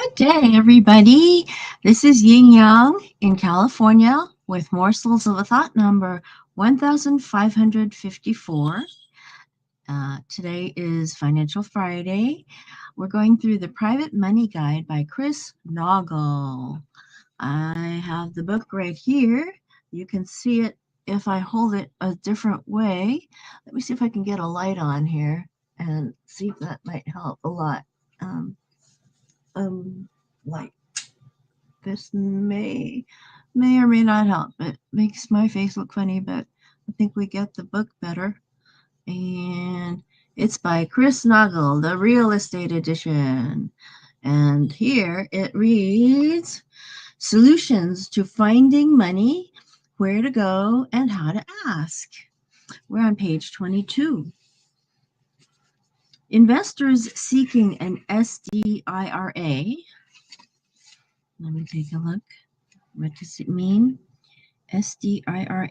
Good day, everybody. This is Yin Yang in California with Morsels of a Thought number 1554. Today is Financial Friday. We're going through the Private Money Guide by Chris Naugle. I have the book right here. You can see it if I hold it a different way. Let me see if I can get a light on here and see if that might help a lot. Like this may or may not help. It makes my face look funny, but I think we get the book better. And it's by Chris Naugle, the real estate edition. And here it reads, Solutions to Finding Money, Where to Go, and How to Ask. We're on page 22. Investors seeking an SDIRA. Let me take a look. What does it mean? SDIRA.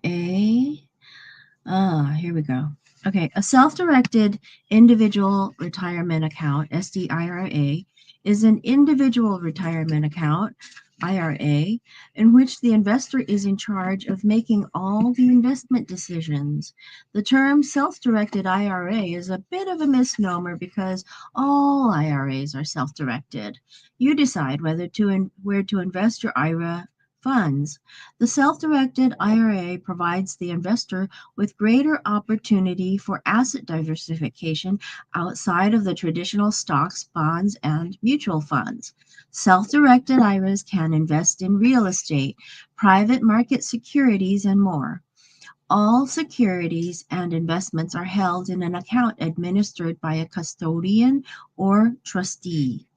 Here we go. Okay, a self-directed individual retirement account, SDIRA, is an individual retirement account, IRA, in which the investor is in charge of making all the investment decisions. The term self-directed IRA is a bit of a misnomer because all IRAs are self-directed. You decide where to invest your IRA funds. The self-directed IRA provides the investor with greater opportunity for asset diversification outside of the traditional stocks, bonds, and mutual funds. Self-directed IRAs can invest in real estate, private market securities, and more. All securities and investments are held in an account administered by a custodian or trustee.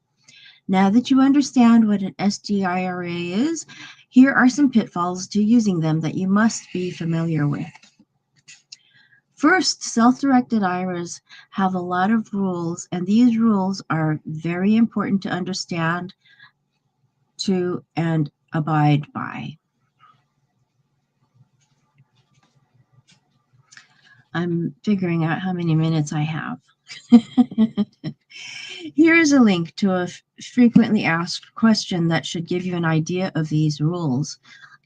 Now that you understand what an SDIRA is, here are some pitfalls to using them that you must be familiar with. First, self-directed IRAs have a lot of rules, and these rules are very important to understand and abide by. I'm figuring out how many minutes I have. Here is a link to a frequently asked question that should give you an idea of these rules.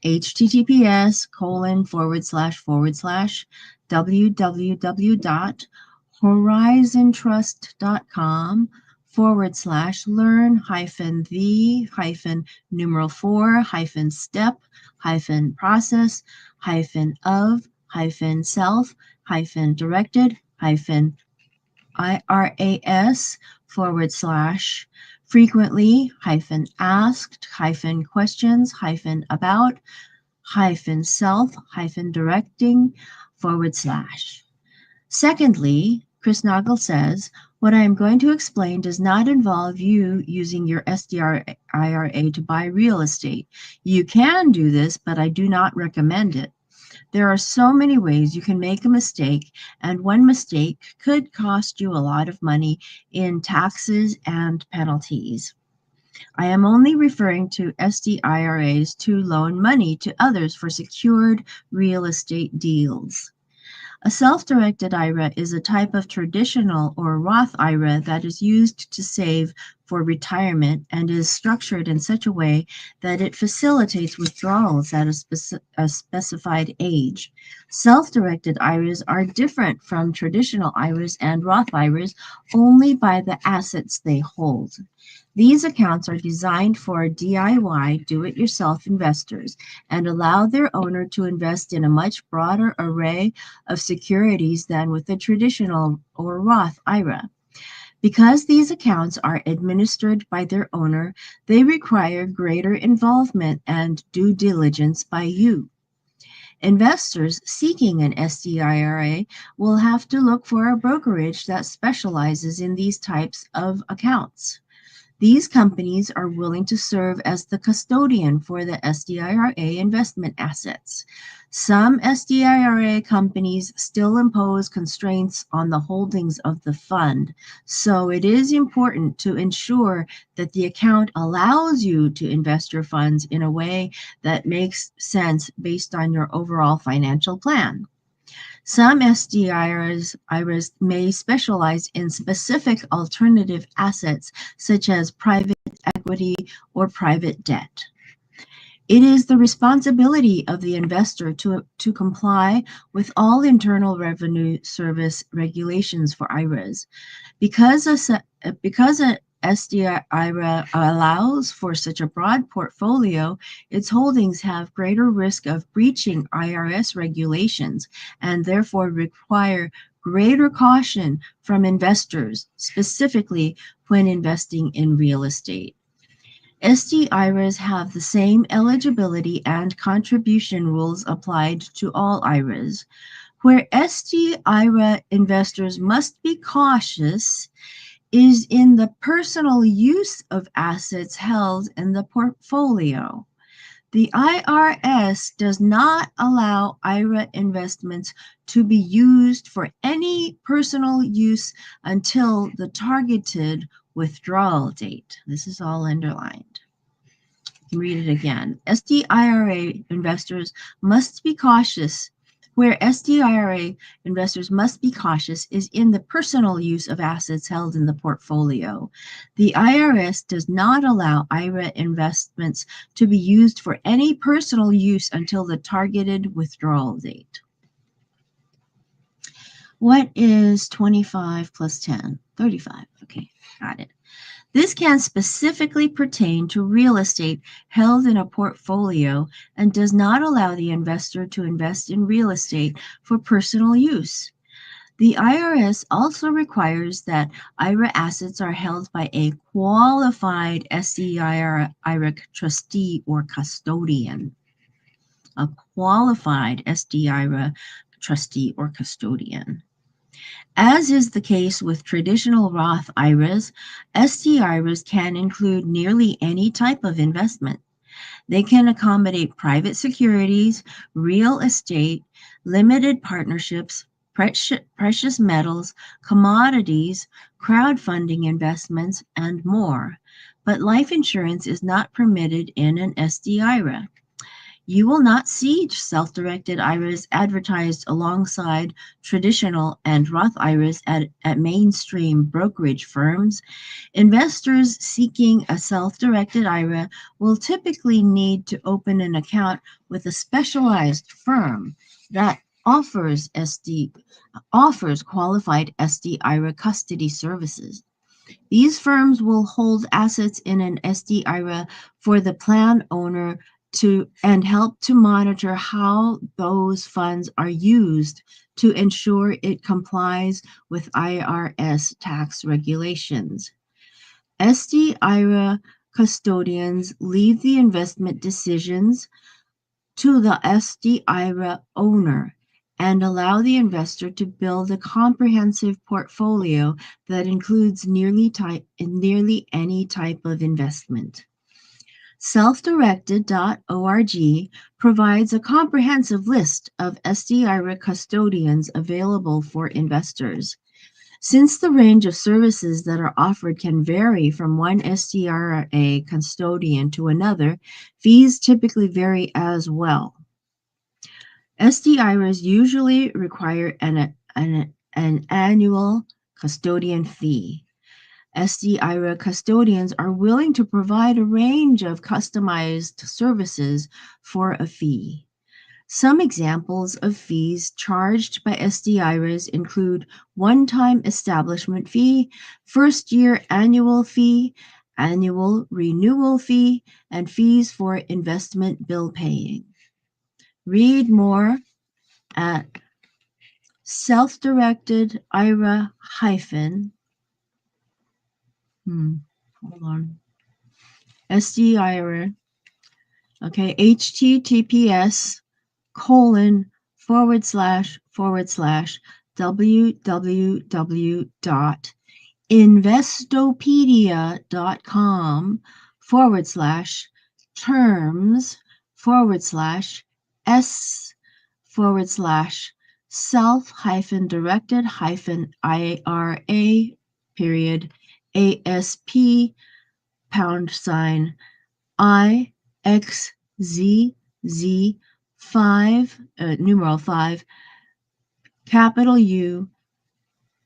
https://forward/forward/learn-the-frequently-asked-about-self-directing-about-self-frequently-asked-questions-about. Secondly, Chris Naugle says, what I am going to explain does not involve you using your SDIRA to buy real estate. You can do this, but I do not recommend it. There are so many ways you can make a mistake, and one mistake could cost you a lot of money in taxes and penalties. I am only referring to SDIRAs to loan money to others for secured real estate deals. A self-directed IRA is a type of traditional or Roth IRA that is used to save for retirement and is structured in such a way that it facilitates withdrawals at a specified age. Self-directed IRAs are different from traditional IRAs and Roth IRAs only by the assets they hold. These accounts are designed for DIY, do-it-yourself investors and allow their owner to invest in a much broader array of securities than with a traditional or Roth IRA. Because these accounts are administered by their owner, they require greater involvement and due diligence by you. Investors seeking an SDIRA will have to look for a brokerage that specializes in these types of accounts. These companies are willing to serve as the custodian for the SDIRA investment assets. Some SDIRA companies still impose constraints on the holdings of the fund, so it is important to ensure that the account allows you to invest your funds in a way that makes sense based on your overall financial plan. Some SDIRs may specialize in specific alternative assets such as private equity or private debt. It is the responsibility of the investor to comply with all Internal Revenue Service regulations for IRAs. Because a SDIRA allows for such a broad portfolio, its holdings have greater risk of breaching IRS regulations and therefore require greater caution from investors, specifically when investing in real estate. SDIRAs have the same eligibility and contribution rules applied to all IRAs. Where SDIRA investors must be cautious is in the personal use of assets held in the portfolio. The IRS does not allow IRA investments to be used for any personal use until the targeted withdrawal date. This is all underlined. Read it again. SDIRA investors must be cautious. Where SDIRA investors must be cautious is in the personal use of assets held in the portfolio. The IRS does not allow IRA investments to be used for any personal use until the targeted withdrawal date. What is 25 plus 10? 35. Okay, got it. This can specifically pertain to real estate held in a portfolio and does not allow the investor to invest in real estate for personal use. The IRS also requires that IRA assets are held by a qualified SDIRA trustee or custodian. A qualified SDIRA trustee or custodian. As is the case with traditional Roth IRAs, SDIRAs can include nearly any type of investment. They can accommodate private securities, real estate, limited partnerships, precious metals, commodities, crowdfunding investments, and more. But life insurance is not permitted in an SDIRA. You will not see self-directed IRAs advertised alongside traditional and Roth IRAs at mainstream brokerage firms. Investors seeking a self-directed IRA will typically need to open an account with a specialized firm that offers qualified SDIRA custody services. These firms will hold assets in an SDIRA for the plan owner and help to monitor how those funds are used to ensure it complies with IRS tax regulations. SDIRA custodians leave the investment decisions to the SDIRA owner and allow the investor to build a comprehensive portfolio that includes nearly any type of investment. Selfdirected.org provides a comprehensive list of SDIRA custodians available for investors. Since the range of services that are offered can vary from one SDIRA custodian to another, fees typically vary as well. SDIRAs usually require an annual custodian fee. SDIRA custodians are willing to provide a range of customized services for a fee. Some examples of fees charged by SDIRAs include one-time establishment fee, first-year annual fee, annual renewal fee, and fees for investment bill paying. Read more at self-directed IRA hold on. SDIRA, okay, https://www.investopedia.com/terms/self-directed-IRA ASP #IXZZ5 numeral 5 capital U,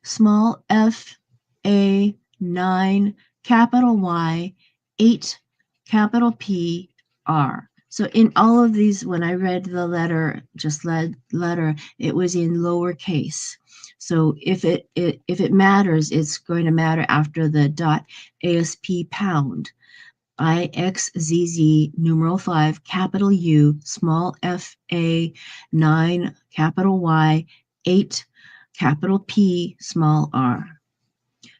small f, a, 9, capital Y, 8, capital P, R. So in all of these, when I read the letter, just letter, it was in lowercase. So if it matters, it's going to matter after the .asp pound. IXZZ numeral 5 capital U small f a 9 capital Y 8 capital P small r.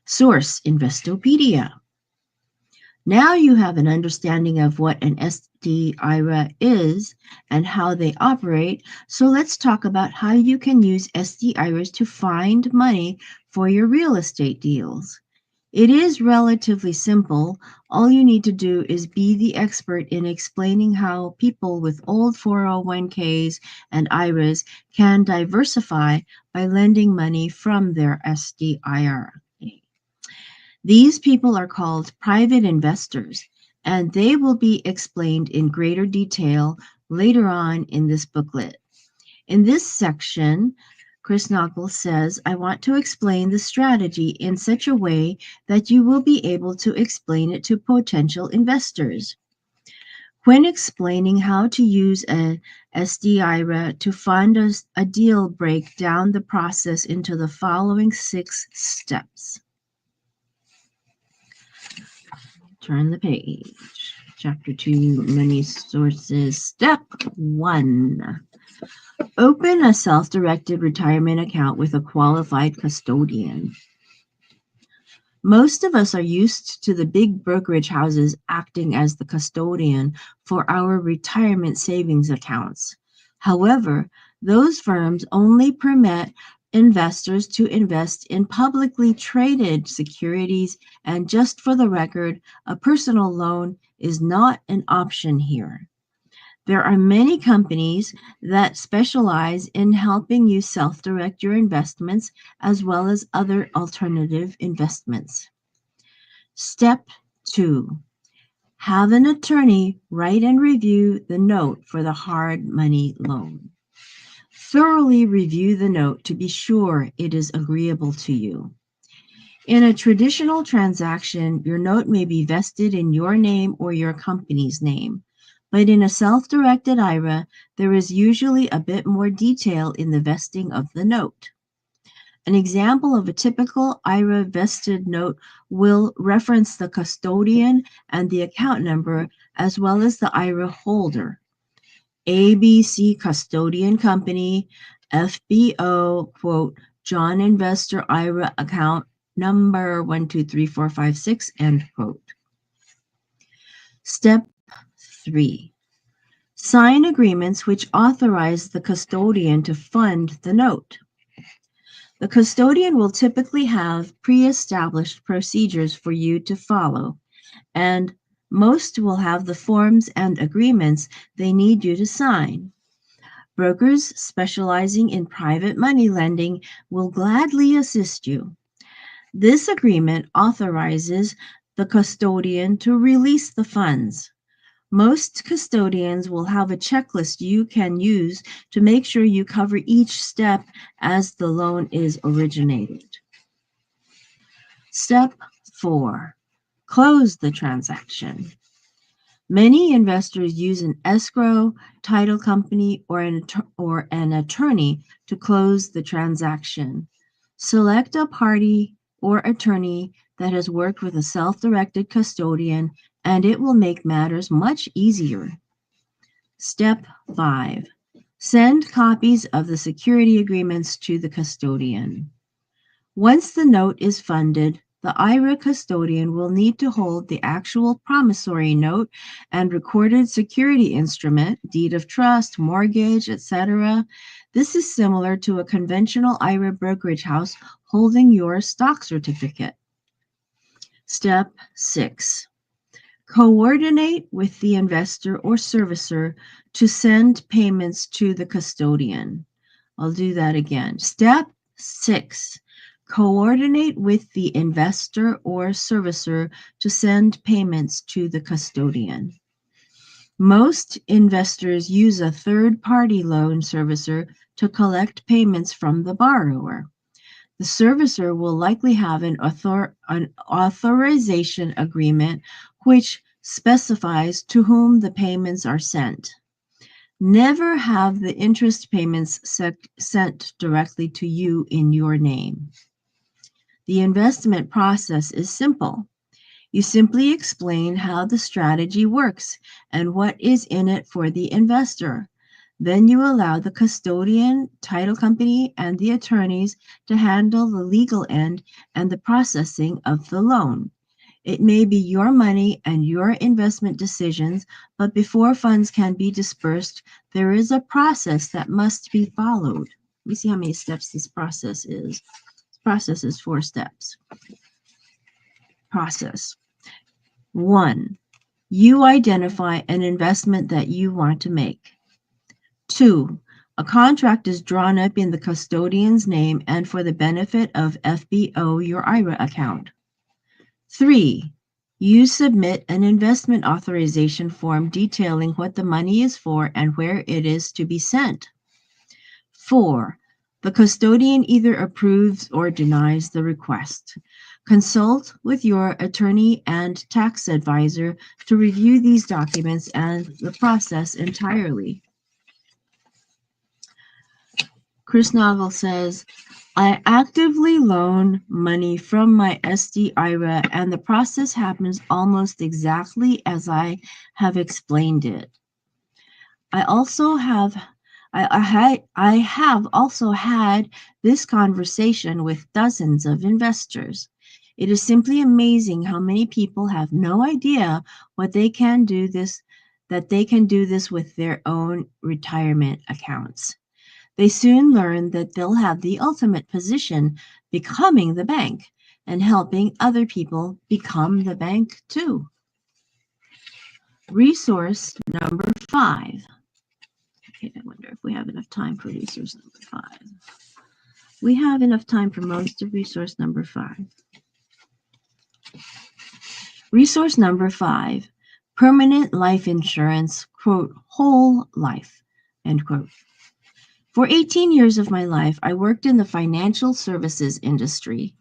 Source Investopedia. Now you have an understanding of what an SD-IRA is and how they operate, so let's talk about how you can use SD-IRAs to find money for your real estate deals. It is relatively simple. All you need to do is be the expert in explaining how people with old 401ks and IRAs can diversify by lending money from their SD-IRA. These people are called private investors, and they will be explained in greater detail later on in this booklet. In this section, Chris Naugle says, I want to explain the strategy in such a way that you will be able to explain it to potential investors. When explaining how to use a SD-IRA to fund a deal, break down the process into the following 6 steps. Turn the page. Chapter 2, Money Sources. Step 1. Open a self-directed retirement account with a qualified custodian. Most of us are used to the big brokerage houses acting as the custodian for our retirement savings accounts. However, those firms only permit investors to invest in publicly traded securities, and just for the record, a personal loan is not an option here. There are many companies that specialize in helping you self-direct your investments as well as other alternative investments. Step 2. Have an attorney write and review the note for the hard money loan. Thoroughly review the note to be sure it is agreeable to you. In a traditional transaction, your note may be vested in your name or your company's name. But in a self-directed IRA, there is usually a bit more detail in the vesting of the note. An example of a typical IRA vested note will reference the custodian and the account number as well as the IRA holder. ABC Custodian Company, FBO, quote, John Investor IRA account number 123456, end quote. Step 3. Sign agreements which authorize the custodian to fund the note. The custodian will typically have pre-established procedures for you to follow, and most will have the forms and agreements they need you to sign. Brokers specializing in private money lending will gladly assist you. This agreement authorizes the custodian to release the funds. Most custodians will have a checklist you can use to make sure you cover each step as the loan is originated. Step 4. Close the transaction. Many investors use an escrow, title company, or an attorney to close the transaction. Select a party or attorney that has worked with a self-directed custodian, and it will make matters much easier. Step 5. Send copies of the security agreements to the custodian. Once the note is funded, the IRA custodian will need to hold the actual promissory note and recorded security instrument, deed of trust, mortgage, etc. This is similar to a conventional IRA brokerage house holding your stock certificate. Step 6. Coordinate with the investor or servicer to send payments to the custodian. I'll do that again. Step 6. Coordinate with the investor or servicer to send payments to the custodian. Most investors use a third-party loan servicer to collect payments from the borrower. The servicer will likely have an authorization agreement which specifies to whom the payments are sent. Never have the interest payments sent directly to you in your name. The investment process is simple. You simply explain how the strategy works and what is in it for the investor. Then you allow the custodian, title company, and the attorneys to handle the legal end and the processing of the loan. It may be your money and your investment decisions, but before funds can be dispersed, there is a process that must be followed. Let me see how many steps this process is. This process is 4 steps. Process. 1. You identify an investment that you want to make. 2. A contract is drawn up in the custodian's name and for the benefit of FBO, your IRA account. 3. You submit an investment authorization form detailing what the money is for and where it is to be sent. 4. The custodian either approves or denies the request. Consult with your attorney and tax advisor to review these documents and the process entirely. Chris Naugle says, I actively loan money from my SD IRA and the process happens almost exactly as I have explained it. I have also had this conversation with dozens of investors. It is simply amazing how many people have no idea that they can do this with their own retirement accounts. They soon learn that they'll have the ultimate position, becoming the bank and helping other people become the bank too. Resource number 5. Okay, I wonder if we have enough time for resource number 5. We have enough time for most of resource number 5. Resource number 5, permanent life insurance, quote, whole life, end quote. For 18 years of my life, I worked in the financial services industry.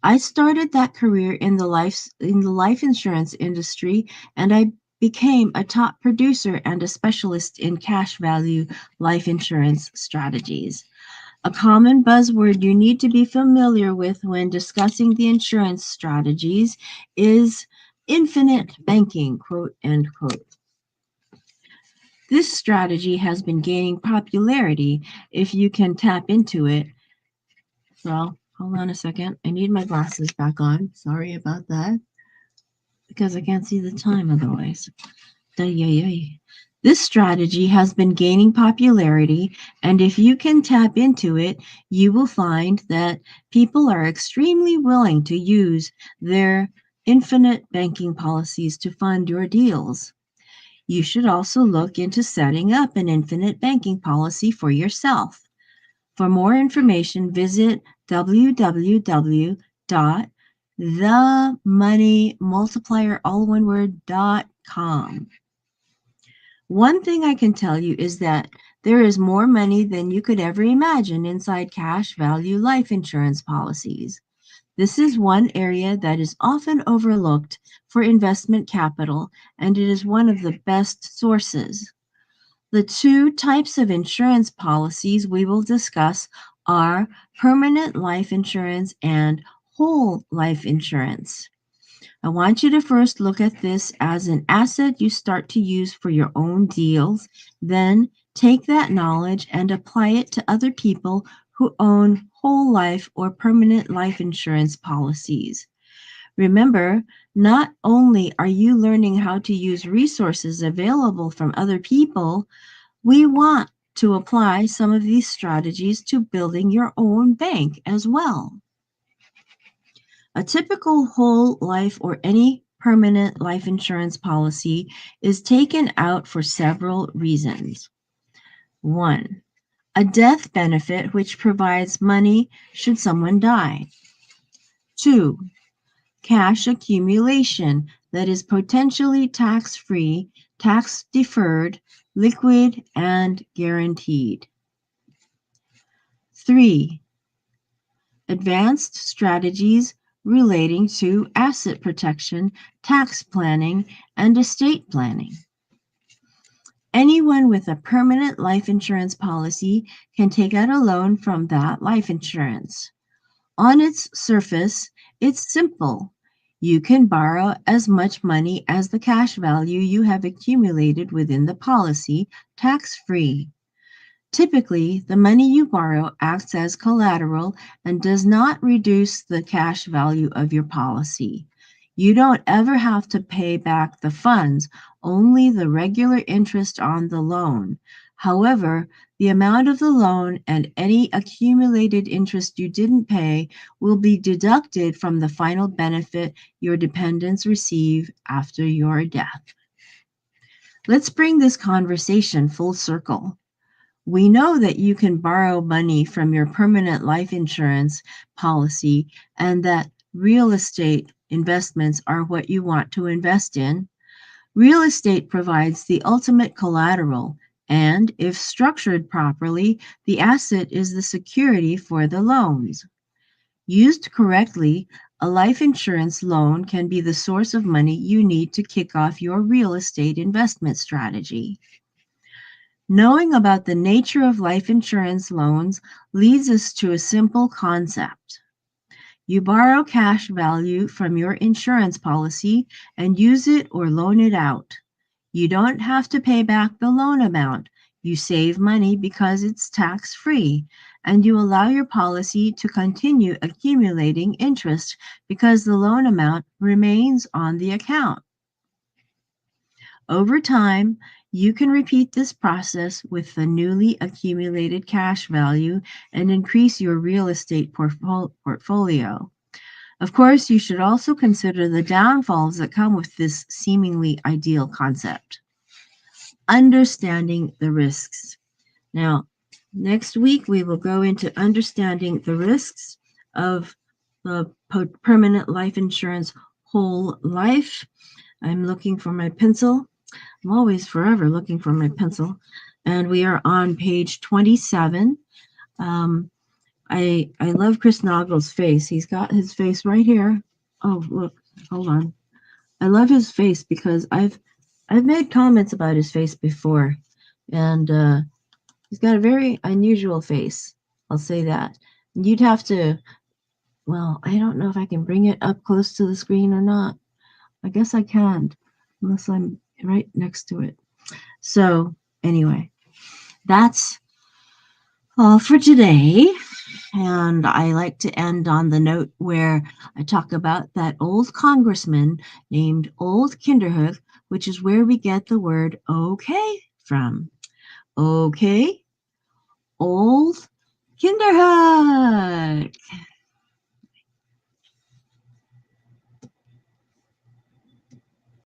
I started that career in the life insurance industry, and I became a top producer and a specialist in cash value life insurance strategies. A common buzzword you need to be familiar with when discussing the insurance strategies is infinite banking, quote, end quote. This strategy has been gaining popularity if you can tap into it. Well, hold on a second. I need my glasses back on. Sorry about that. Because I can't see the time otherwise. This strategy has been gaining popularity, and if you can tap into it, you will find that people are extremely willing to use their infinite banking policies to fund your deals. You should also look into setting up an infinite banking policy for yourself. For more information, visit www.themoneymultiplier.com. One thing I can tell you is that there is more money than you could ever imagine inside cash value life insurance policies. This is one area that is often overlooked for investment capital, and it is one of the best sources. The 2 types of insurance policies we will discuss are permanent life insurance and whole life insurance. I want you to first look at this as an asset you start to use for your own deals, then take that knowledge and apply it to other people who own whole life or permanent life insurance policies. Remember, not only are you learning how to use resources available from other people, we want to apply some of these strategies to building your own bank as well. A typical whole life or any permanent life insurance policy is taken out for several reasons. 1. A death benefit which provides money should someone die. 2. Cash accumulation that is potentially tax-free, tax-deferred, liquid, and guaranteed. 3. Advanced strategies relating to asset protection, tax planning, and estate planning. Anyone with a permanent life insurance policy can take out a loan from that life insurance. On its surface, it's simple. You can borrow as much money as the cash value you have accumulated within the policy, tax-free. Typically, the money you borrow acts as collateral and does not reduce the cash value of your policy. You don't ever have to pay back the funds, only the regular interest on the loan. However, the amount of the loan and any accumulated interest you didn't pay will be deducted from the final benefit your dependents receive after your death. Let's bring this conversation full circle. We know that you can borrow money from your permanent life insurance policy and that real estate investments are what you want to invest in. Real estate provides the ultimate collateral, and if structured properly, the asset is the security for the loans. Used correctly, a life insurance loan can be the source of money you need to kick off your real estate investment strategy. Knowing about the nature of life insurance loans leads us to a simple concept. You borrow cash value from your insurance policy and use it or loan it out. You don't have to pay back the loan amount. You save money because it's tax-free, and you allow your policy to continue accumulating interest because the loan amount remains on the account. Over time, you can repeat this process with the newly accumulated cash value and increase your real estate portfolio. Of course, you should also consider the downfalls that come with this seemingly ideal concept. Understanding the risks. Now, next week we will go into understanding the risks of the permanent life insurance whole life. I'm looking for my pencil. I'm always forever looking for my pencil. And we are on page 27. I love Chris Naugle's face. He's got his face right here. Oh, look, hold on. I love his face because I've made comments about his face before. And he's got a very unusual face. I'll say that. You'd have to, well, I don't know if I can bring it up close to the screen or not. I guess I can't, unless I'm right next to it. So anyway, that's all for today. And I like to end on the note where I talk about that old congressman named Old Kinderhook, which is where we get the word okay from. Okay, Old Kinderhook.